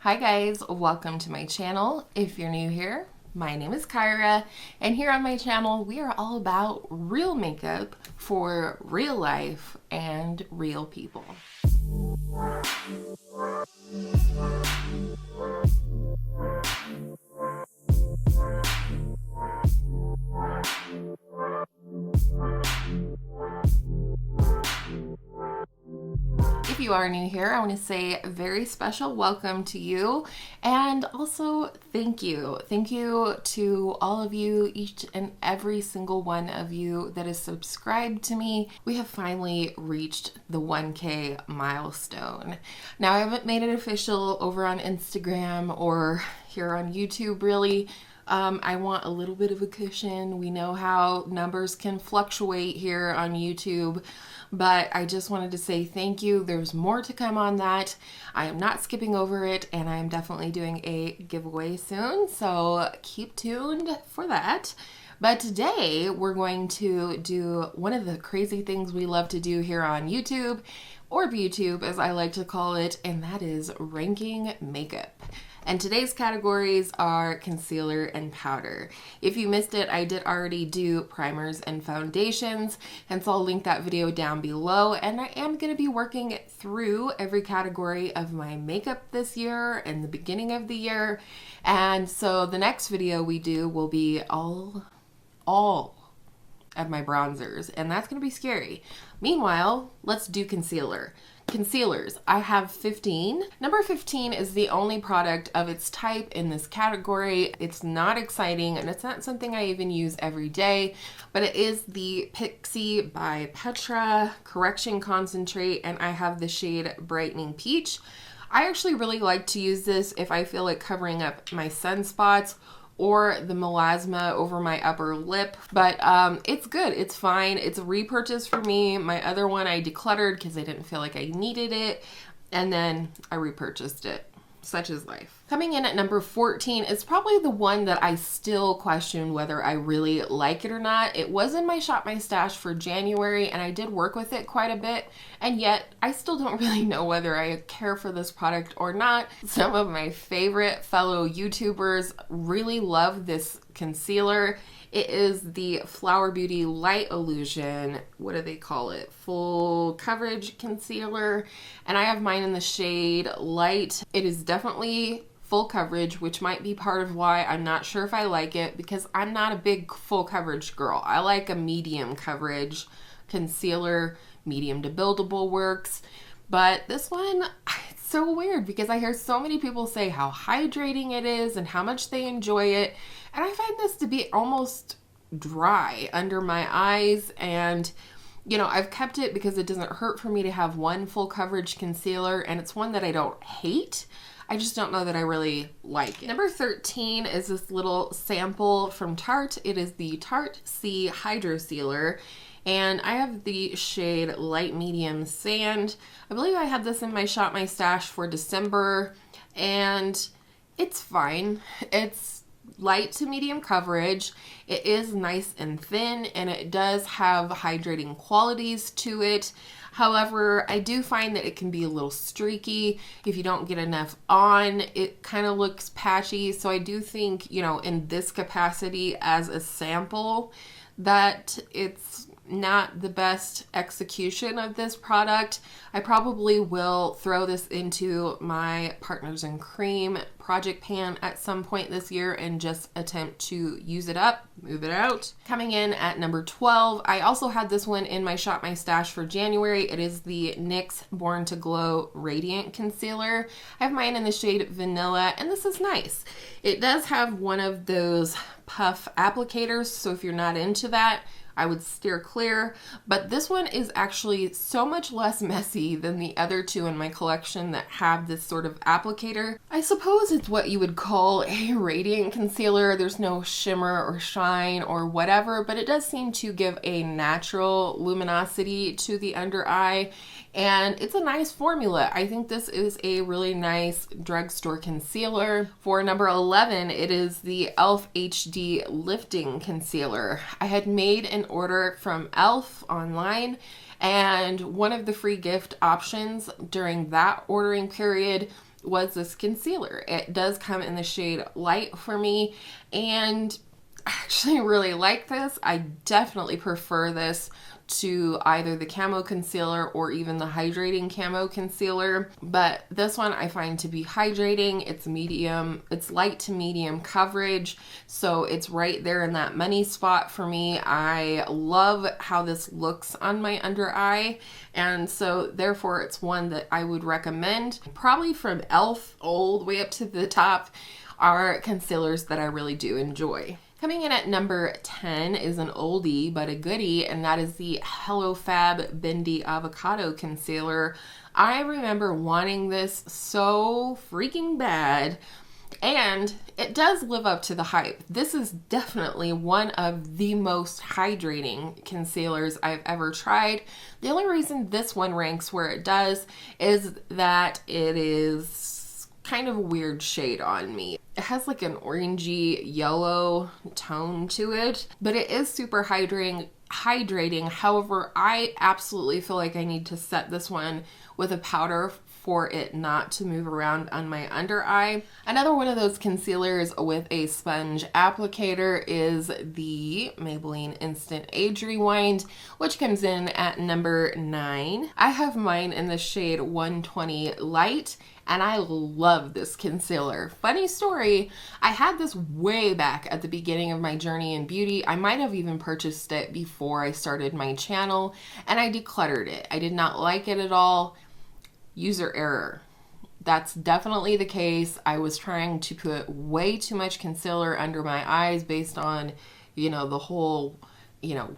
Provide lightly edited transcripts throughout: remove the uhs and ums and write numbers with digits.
Hi guys, welcome to my channel. If you're new here, my name is Kyra, and here on my channel we are all about real makeup for real life and real people. If you are new here, I want to say a very special welcome to you, and also thank you. Thank you to all of you, each and every single one of you that is subscribed to me. We have finally reached the 1K milestone. Now, I haven't made it official over on Instagram or here on YouTube really. I want a little bit of a cushion. We know how numbers can fluctuate here on YouTube, but I just wanted to say thank you. There's more to come on that. I am not skipping over it, and I am definitely doing a giveaway soon, so keep tuned for that. But today we're going to do one of the crazy things we love to do here on YouTube, or BeauTube as I like to call it, and that is ranking makeup. And today's categories are concealer and powder. If you missed it, I did already do primers and foundations, and so I'll link that video down below. And I am going to be working through every category of my makeup this year and the beginning of the year. And so the next video we do will be all of my bronzers, and that's going to be scary. Meanwhile, let's do concealer. Concealers, I have 15. Number 15 is the only product of its type in this category. It's not exciting, and it's not something I even use every day, but it is the Pixi by Petra Correction Concentrate, and I have the shade Brightening Peach. I actually really like to use this if I feel like covering up my sunspots or the melasma over my upper lip, but it's good, it's fine. It's a repurchase for me. My other one I decluttered because I didn't feel like I needed it, and then I repurchased it. Such is life. Coming in at number 14 is probably the one that I still question whether I really like it or not. It was in my Shop My Stash for January, and I did work with it quite a bit, and yet I still don't really know whether I care for this product or not. Some of my favorite fellow YouTubers really love this concealer. It is the Flower Beauty Light Illusion, what do they call it? Full coverage concealer, and I have mine in the shade Light. It is definitely full coverage, which might be part of why I'm not sure if I like it, because I'm not a big full coverage girl. I like a medium coverage concealer. Medium to buildable works, but this one, it's so weird because I hear so many people say how hydrating it is and how much they enjoy it, and I find this to be almost dry under my eyes. And you know, I've kept it because it doesn't hurt for me to have one full coverage concealer, and it's one that I don't hate. I just don't know that I really like it. Number 13 is this little sample from Tarte. It is the Tarte C Hydro Sealer, and I have the shade Light Medium Sand. I believe I had this in my Shop My Stash for December, and it's fine. It's light to medium coverage. It is nice and thin, and it does have hydrating qualities to it. However, I do find that it can be a little streaky. If you don't get enough on, it kind of looks patchy. So I do think, you know, in this capacity as a sample, that it's not the best execution of this product. I probably will throw this into my Partners in Cream project pan at some point this year and just attempt to use it up, move it out. Coming in at number 12, I also had this one in my Shop My Stash for January. It is the NYX Born to Glow Radiant Concealer. I have mine in the shade Vanilla, and this is nice. It does have one of those puff applicators, so if you're not into that, I would steer clear, but this one is actually so much less messy than the other two in my collection that have this sort of applicator. I suppose it's what you would call a radiant concealer. There's no shimmer or shine or whatever, but it does seem to give a natural luminosity to the under eye, and it's a nice formula. I think this is a really nice drugstore concealer. For number 11, it is the e.l.f. HD Lifting Concealer. I had made an order from e.l.f. online, and one of the free gift options during that ordering period was this concealer. It does come in the shade Light for me, and I actually really like this. I definitely prefer this to either the camo concealer or even the hydrating camo concealer, but this one I find to be hydrating. It's medium, it's light to medium coverage, so it's right there in that money spot for me. I love how this looks on my under eye, and so therefore it's one that I would recommend. Probably from e.l.f. all the way up to the top are concealers that I really do enjoy. Coming in at number 10 is an oldie but a goodie, and that is the Hello Fab Bendy Avocado Concealer. I remember wanting this so freaking bad, and it does live up to the hype. This is definitely one of the most hydrating concealers I've ever tried. The only reason this one ranks where it does is that it is kind of a weird shade on me. It has like an orangey yellow tone to it, but it is super hydrating. However, I absolutely feel like I need to set this one with a powder for it not to move around on my under eye. Another one of those concealers with a sponge applicator is the Maybelline Instant Age Rewind, which comes in at number 9. I have mine in the shade 120 Light, and I love this concealer. Funny story, I had this way back at the beginning of my journey in beauty. I might have even purchased it before I started my channel, and I decluttered it. I did not like it at all. User error. That's definitely the case. I was trying to put way too much concealer under my eyes based on, the whole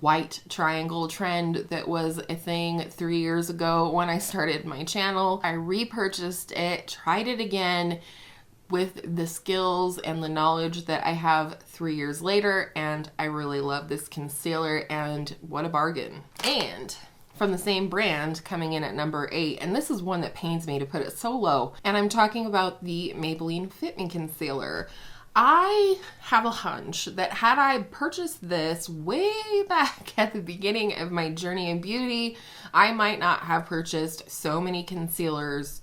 white triangle trend that was a thing 3 years ago when I started my channel. I repurchased it, tried it again with the skills and the knowledge that I have 3 years later, and I really love this concealer, and what a bargain. And from the same brand, coming in at number 8, and this is one that pains me to put it so low, and I'm talking about the Maybelline Fit Me Concealer. I have a hunch that had I purchased this way back at the beginning of my journey in beauty, I might not have purchased so many concealers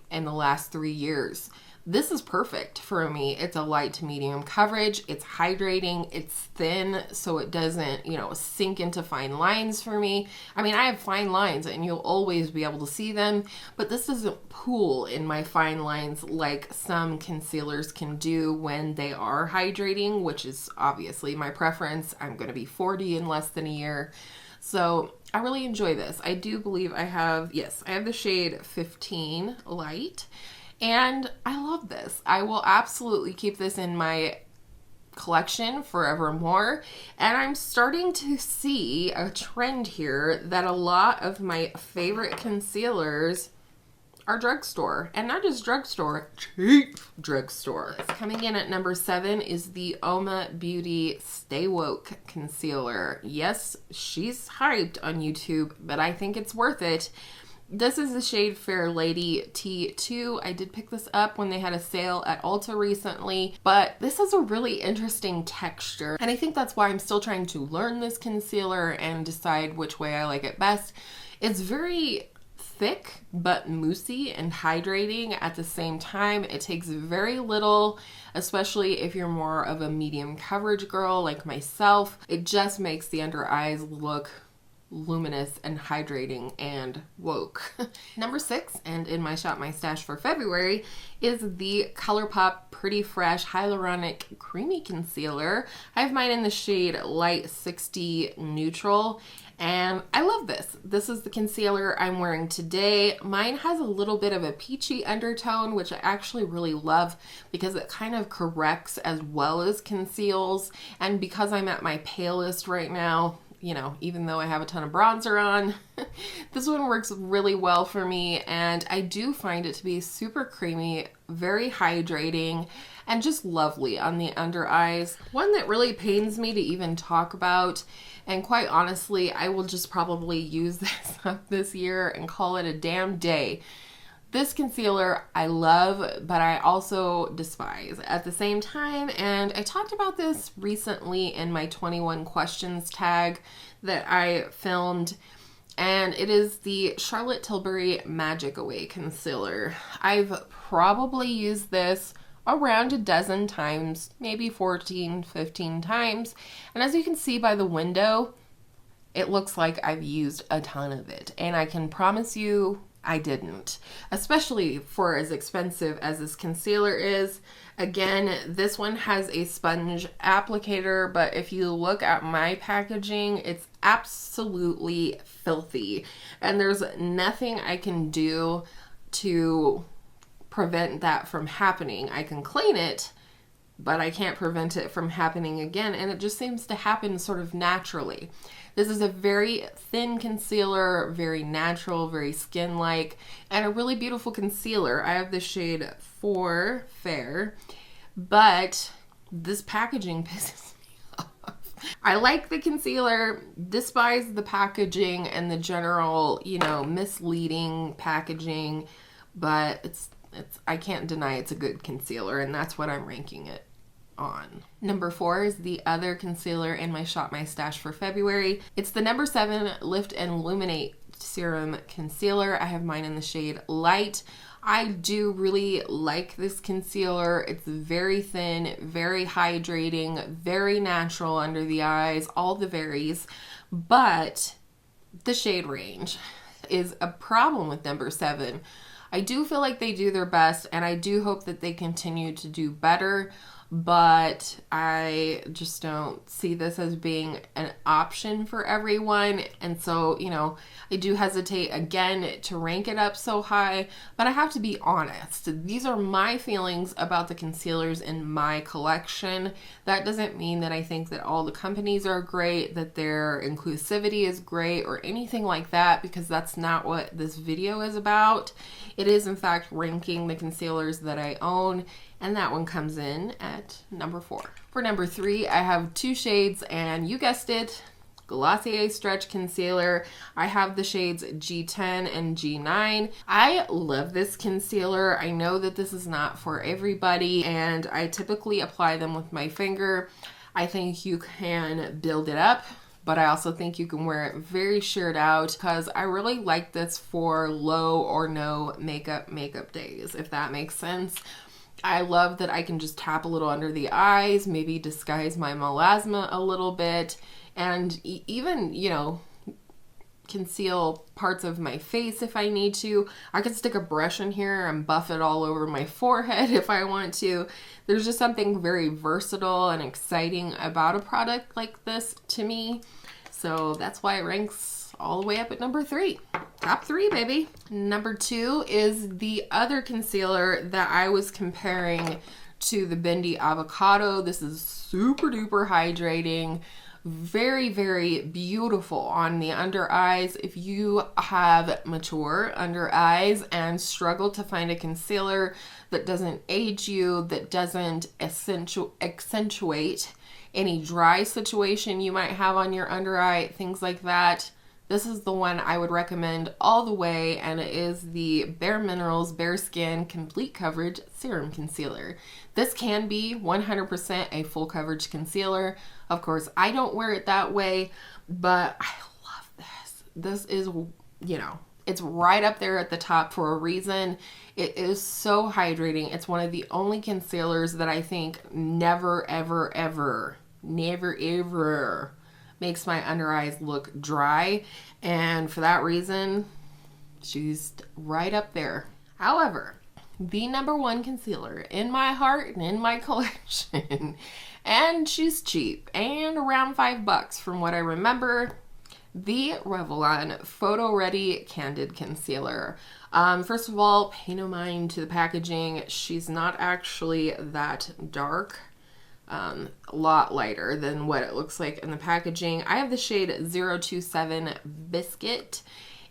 in the last 3 years. This is perfect for me. It's a light to medium coverage. It's hydrating. It's thin, so it doesn't, sink into fine lines for me. I mean, I have fine lines and you'll always be able to see them, but this doesn't pool in my fine lines like some concealers can do when they are hydrating, which is obviously my preference. I'm going to be 40 in less than a year. So I really enjoy this. I do believe I have the shade 15 Light. And I love this. I will absolutely keep this in my collection forevermore. And I'm starting to see a trend here that a lot of my favorite concealers are drugstore. And not just drugstore, cheap drugstore. Coming in at number 7 is the Oma Beauty Stay Woke Concealer. Yes, she's hyped on YouTube, but I think it's worth it. This is the shade Fair Lady T2. I did pick this up when they had a sale at Ulta recently, but this has a really interesting texture. And I think that's why I'm still trying to learn this concealer and decide which way I like it best. It's very thick but moussey and hydrating at the same time. It takes very little, especially if you're more of a medium coverage girl like myself. It just makes the under eyes look luminous and hydrating and woke. Number 6, and in my Shop My Stash for February, is the ColourPop Pretty Fresh Hyaluronic Creamy Concealer. I have mine in the shade Light 60 Neutral, and I love this. This is the concealer I'm wearing today. Mine has a little bit of a peachy undertone, which I actually really love because it kind of corrects as well as conceals, and because I'm at my palest right now, even though I have a ton of bronzer on, this one works really well for me, and I do find it to be super creamy, very hydrating, and just lovely on the under eyes. One that really pains me to even talk about, and quite honestly, I will just probably use this up this year and call it a damn day. This concealer I love, but I also despise at the same time, and I talked about this recently in my 21 questions tag that I filmed, and it is the Charlotte Tilbury Magic Away Concealer. I've probably used this around a dozen times, maybe 14, 15 times. And as you can see by the window, it looks like I've used a ton of it. And I can promise you I didn't, especially for as expensive as this concealer is. Again, this one has a sponge applicator, but if you look at my packaging, it's absolutely filthy. And there's nothing I can do to prevent that from happening. I can clean it, but I can't prevent it from happening again. And it just seems to happen sort of naturally. This is a very thin concealer, very natural, very skin-like, and a really beautiful concealer. I have the shade 4 Fair, but this packaging pisses me off. I like the concealer, despise the packaging and the general, you know, misleading packaging, but I can't deny it's a good concealer, and that's what I'm ranking it on. Number 4 is the other concealer in my Shop My Stash for February. It's the number 7 Lift and Luminate Serum Concealer. I have mine in the shade Light. I do really like this concealer. It's very thin, very hydrating, very natural under the eyes, all the varies, but the shade range is a problem with number 7. I do feel like they do their best, and I do hope that they continue to do better, but I just don't see this as being an option for everyone. And so, you know, I do hesitate again to rank it up so high, but I have to be honest. These are my feelings about the concealers in my collection. That doesn't mean that I think that all the companies are great, that their inclusivity is great, or anything like that, because that's not what this video is about. It is, in fact, ranking the concealers that I own, and that one comes in at number 4. For number 3, I have 2 shades, and you guessed it, Glossier Stretch Concealer. I have the shades G10 and G9. I love this concealer. I know that this is not for everybody, and I typically apply them with my finger. I think you can build it up, but I also think you can wear it very sheared out, because I really like this for low or no makeup days, if that makes sense. I love that I can just tap a little under the eyes, maybe disguise my melasma a little bit, and even, you know, conceal parts of my face if I need to. I could stick a brush in here and buff it all over my forehead if I want to. There's just something very versatile and exciting about a product like this to me. So that's why it ranks all the way up at number 3. Top 3, baby. Number 2 is the other concealer that I was comparing to the Bendy Avocado. This is super duper hydrating. Very, very beautiful on the under eyes. If you have mature under eyes and struggle to find a concealer that doesn't age you, that doesn't accentuate any dry situation you might have on your under eye, things like that, this is the one I would recommend all the way, and it is the Bare Minerals Bare Skin Complete Coverage Serum Concealer. This can be 100% a full coverage concealer. Of course, I don't wear it that way, but I love this. This is, you know, it's right up there at the top for a reason. It is so hydrating. It's one of the only concealers that I think never, ever, ever makes my under eyes look dry, and for that reason, she's right up there. However, the number 1 concealer in my heart and in my collection, and she's cheap and around $5 from what I remember, the Revlon Photo Ready Candid Concealer. First of all, pay no mind to the packaging. She's not actually that dark. A lot lighter than what it looks like in the packaging. I have the shade 027 Biscuit,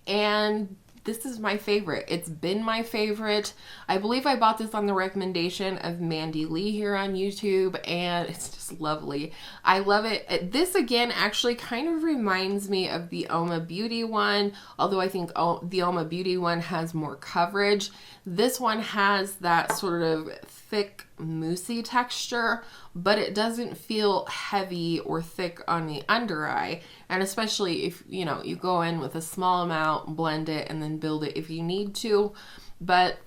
and this is my favorite. It's been my favorite. I believe I bought this on the recommendation of Mandy Lee here on YouTube, and it's just lovely. I love it. This again actually kind of reminds me of the Oma Beauty one, although I think the Oma Beauty one has more coverage. This one has that sort of thick, moussey texture, but it doesn't feel heavy or thick on the under eye. And especially if, you know, you go in with a small amount, blend it, and then build it if you need to. But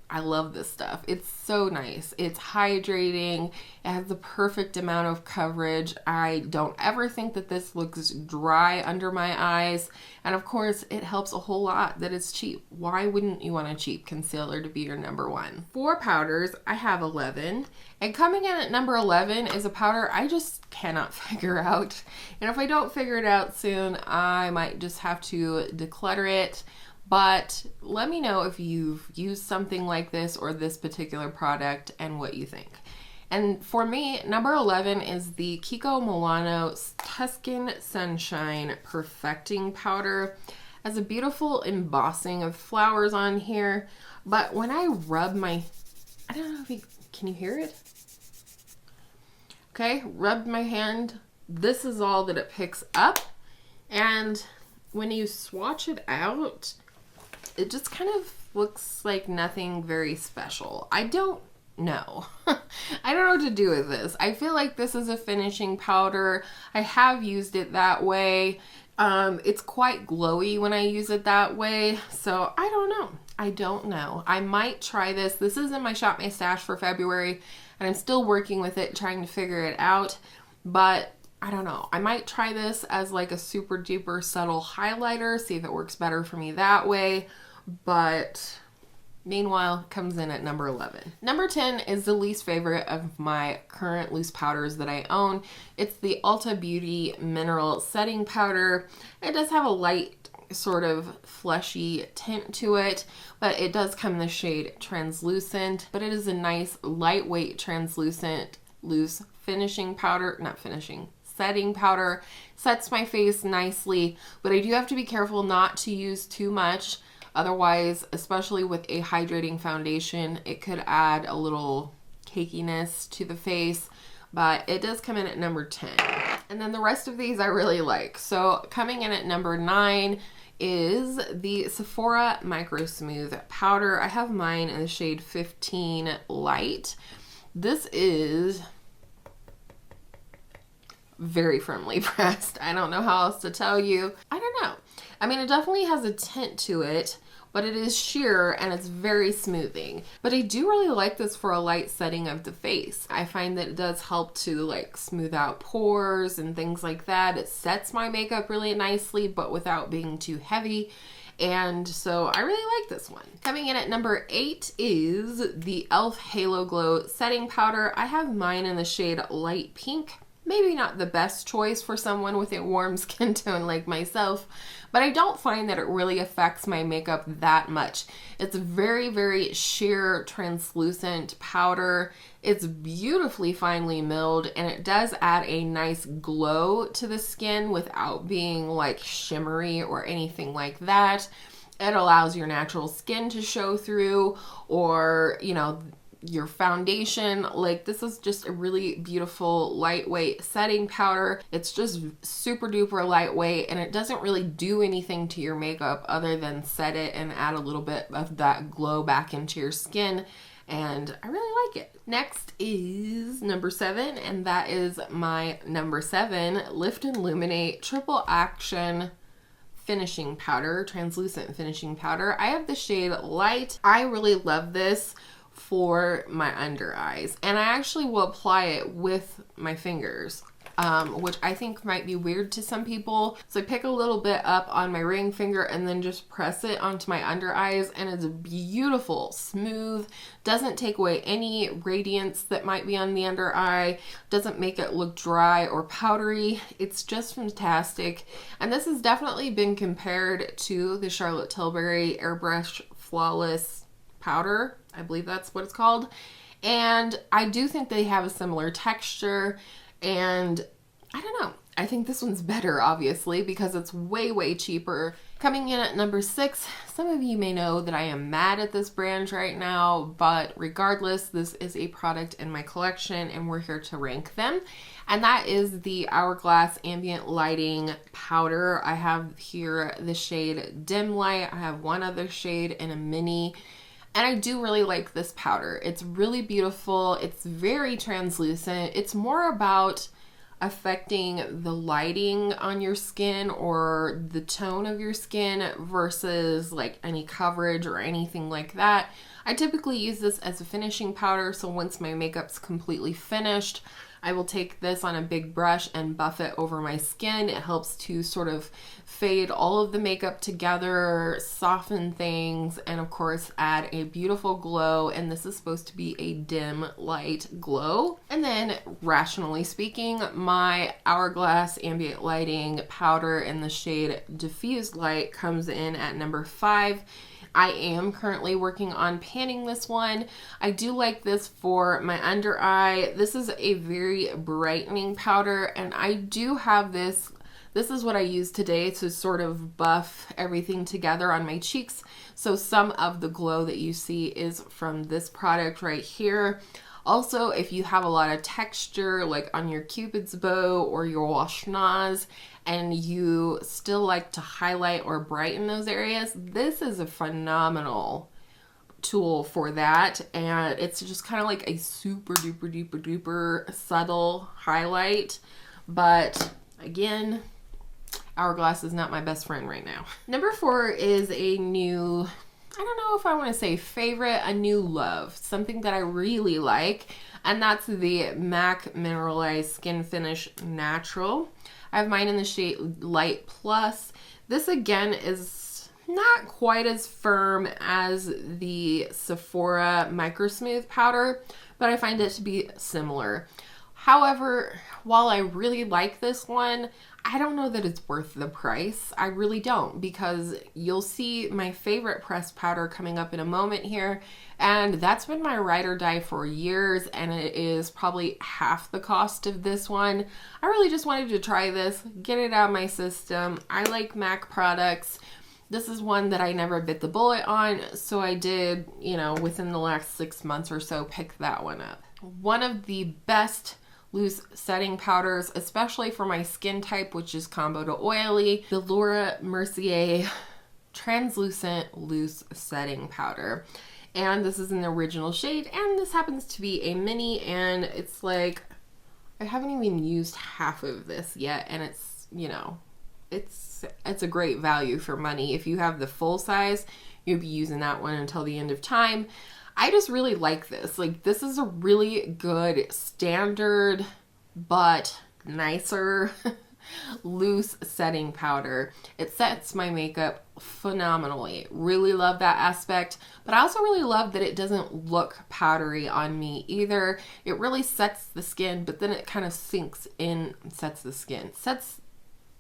I love this stuff. It's so nice. It's hydrating. It has the perfect amount of coverage. I don't ever think that this looks dry under my eyes. And of course, it helps a whole lot that it's cheap. Why wouldn't you want a cheap concealer to be your number one? For powders, I have 11. And coming in at number 11 is a powder I just cannot figure out. And if I don't figure it out soon, I might just have to declutter it. But let me know if you've used something like this or this particular product and what you think. And for me, number 11 is the Kiko Milano Tuscan Sunshine Perfecting Powder. It has a beautiful embossing of flowers on here. But when I rub I don't know if can you hear it? Okay, rubbed my hand. This is all that it picks up. And when you swatch it out, it just kind of looks like nothing very special. I don't know. I don't know what to do with this. I feel like this is a finishing powder. I have used it that way. It's quite glowy when I use it that way. So I don't know. I might try this. This is in my Shop My Stash for February, and I'm still working with it, trying to figure it out. But I don't know. I might try this as like a super duper subtle highlighter, see if it works better for me that way. But meanwhile, comes in at number 11. Number 10 is the least favorite of my current loose powders that I own. It's the Ulta Beauty Mineral Setting Powder. It does have a light sort of fleshy tint to it, but it does come in the shade Translucent. But it is a nice lightweight translucent loose finishing powder, setting powder. Sets my face nicely, but I do have to be careful not to use too much. Otherwise, especially with a hydrating foundation, it could add a little cakiness to the face, but it does come in at number 10. And then the rest of these I really like. So coming in at number 9 is the Sephora Micro Smooth Powder. I have mine in the shade 15 Light. This is very firmly pressed. I don't know how else to tell you. I don't know. I mean, it definitely has a tint to it, but it is sheer and it's very smoothing. But I do really like this for a light setting of the face. I find that it does help to like smooth out pores and things like that. It sets my makeup really nicely, but without being too heavy. And so I really like this one. Coming in at number 8 is the e.l.f. Halo Glow Setting Powder. I have mine in the shade Light Pink. Maybe not the best choice for someone with a warm skin tone like myself, but I don't find that it really affects my makeup that much. It's a very, very sheer, translucent powder. It's beautifully finely milled, and it does add a nice glow to the skin without being like shimmery or anything like that. It allows your natural skin to show through, or, you know, your foundation. Like, this is just a really beautiful lightweight setting powder. It's just super duper lightweight, and it doesn't really do anything to your makeup other than set it and add a little bit of that glow back into your skin, and I really like it. Next is number 7, and that is my number 7 Lift and Luminate Triple Action Finishing Powder, Translucent Finishing Powder. I have the shade Light. I really love this for my under eyes, and I actually will apply it with my fingers, which I think might be weird to some people. So I pick a little bit up on my ring finger and then just press it onto my under eyes, and it's beautiful, smooth, doesn't take away any radiance that might be on the under eye, doesn't make it look dry or powdery. It's just fantastic. And this has definitely been compared to the Charlotte Tilbury Airbrush Flawless Powder. I believe that's what it's called. And I do think they have a similar texture, and I don't know. I think this one's better, obviously, because it's way, way cheaper. Coming in at number 6, some of you may know that I am mad at this brand right now, but regardless, this is a product in my collection, and we're here to rank them. And that is the Hourglass Ambient Lighting Powder. I have here the shade Dim Light. I have one other shade in a mini. And I do really like this powder. It's really beautiful. It's very translucent. It's more about affecting the lighting on your skin or the tone of your skin versus like any coverage or anything like that. I typically use this as a finishing powder, so once my makeup's completely finished, I will take this on a big brush and buff it over my skin. It helps to sort of fade all of the makeup together, soften things, and of course add a beautiful glow. And this is supposed to be a dim light glow. And then, rationally speaking, my Hourglass Ambient Lighting powder in the shade Diffused Light comes in at number 5. I am currently working on panning this one. I do like this for my under eye. This is a very brightening powder, and I do have this. This is what I use today to sort of buff everything together on my cheeks. So some of the glow that you see is from this product right here. Also, if you have a lot of texture like on your Cupid's bow or your wash schnoz and you still like to highlight or brighten those areas, this is a phenomenal tool for that. And it's just kind of like a super duper duper duper subtle highlight. But again, Hourglass is not my best friend right now. Number 4 is a new, I don't know if I want to say favorite, a new love, something that I really like, and that's the MAC Mineralized Skin Finish Natural. I have mine in the shade Light Plus. This again is not quite as firm as the Sephora Micro Smooth powder, but I find it to be similar. However, while I really like this one, I don't know that it's worth the price. I really don't, because you'll see my favorite pressed powder coming up in a moment here, and that's been my ride or die for years, and it is probably half the cost of this one. I really just wanted to try this, get it out of my system. I like MAC products. This is one that I never bit the bullet on, so I did, you know, within the last 6 months or so, pick that one up. One of the best loose setting powders, especially for my skin type, which is combo to oily, the Laura Mercier Translucent Loose Setting Powder. And this is an original shade, and this happens to be a mini, and it's like, I haven't even used half of this yet, and it's, you know, it's a great value for money. If you have the full size, you'll be using that one until the end of time. I just really like this. Like, this is a really good standard but nicer loose setting powder. It sets my makeup phenomenally. Really love that aspect, but I also really love that it doesn't look powdery on me either. It really sets the skin, but then it kind of sinks in, sets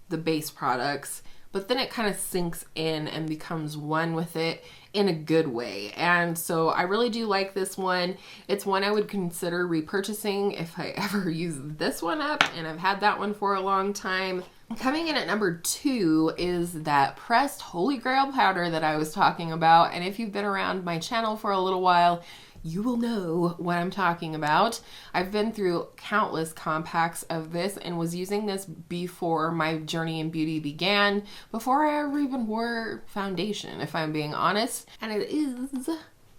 the base products, but then it kind of sinks in and becomes one with it in a good way. And so I really do like this one. It's one I would consider repurchasing if I ever use this one up, and I've had that one for a long time. Coming in at number 2 is that pressed Holy Grail powder that I was talking about. And if you've been around my channel for a little while, you will know what I'm talking about. I've been through countless compacts of this and was using this before my journey in beauty began, before I ever even wore foundation, if I'm being honest. And it is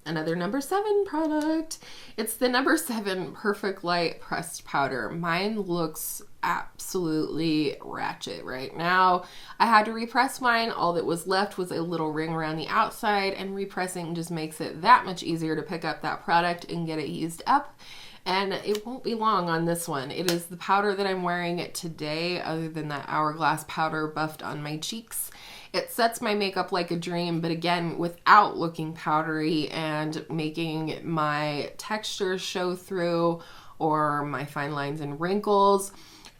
another number 7 product. It's the number 7 Perfect Light Pressed Powder. Mine looks absolutely ratchet right now. I had to repress mine. All that was left was a little ring around the outside, and repressing just makes it that much easier to pick up that product and get it used up. And it won't be long on this one. It is the powder that I'm wearing today, other than that Hourglass powder buffed on my cheeks. It sets my makeup like a dream, but again, without looking powdery and making my textures show through or my fine lines and wrinkles.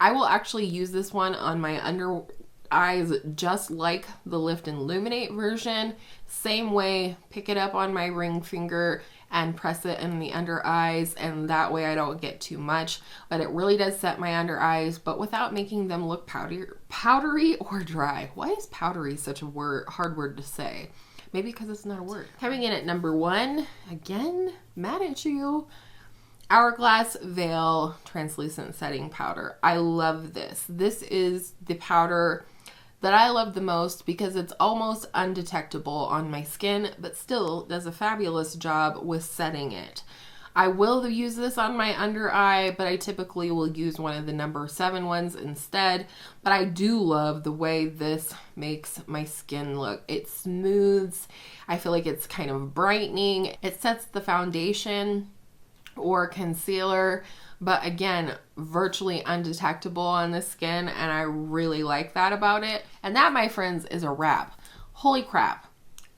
I will actually use this one on my under eyes just like the Lift and Luminate version. Same way, pick it up on my ring finger and press it in the under eyes, and that way I don't get too much. But it really does set my under eyes, but without making them look powdery or dry. Why is powdery such a hard word to say? Maybe because it's not a word. Coming in at number 1, again, mad at you, Hourglass Veil Translucent Setting Powder. I love this. This is the powder that I love the most because it's almost undetectable on my skin, but still does a fabulous job with setting it. I will use this on my under eye, but I typically will use one of the number 7 ones instead. But I do love the way this makes my skin look. It smooths. I feel like it's kind of brightening. It sets the foundation or concealer, but again, virtually undetectable on the skin, and I really like that about it. And that, my friends, is a wrap. Holy crap.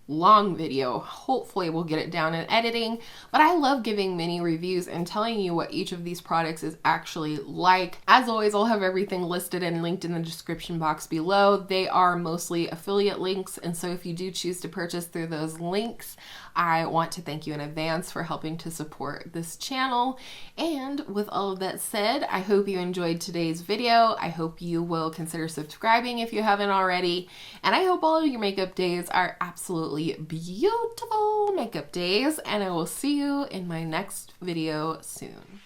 Long video. Hopefully we'll get it down in editing, but I love giving mini reviews and telling you what each of these products is actually like. As always, I'll have everything listed and linked in the description box below. They are mostly affiliate links, and so if you do choose to purchase through those links, I want to thank you in advance for helping to support this channel. And with all of that said, I hope you enjoyed today's video. I hope you will consider subscribing if you haven't already, and I hope all of your makeup days are absolutely beautiful makeup days, and I will see you in my next video soon.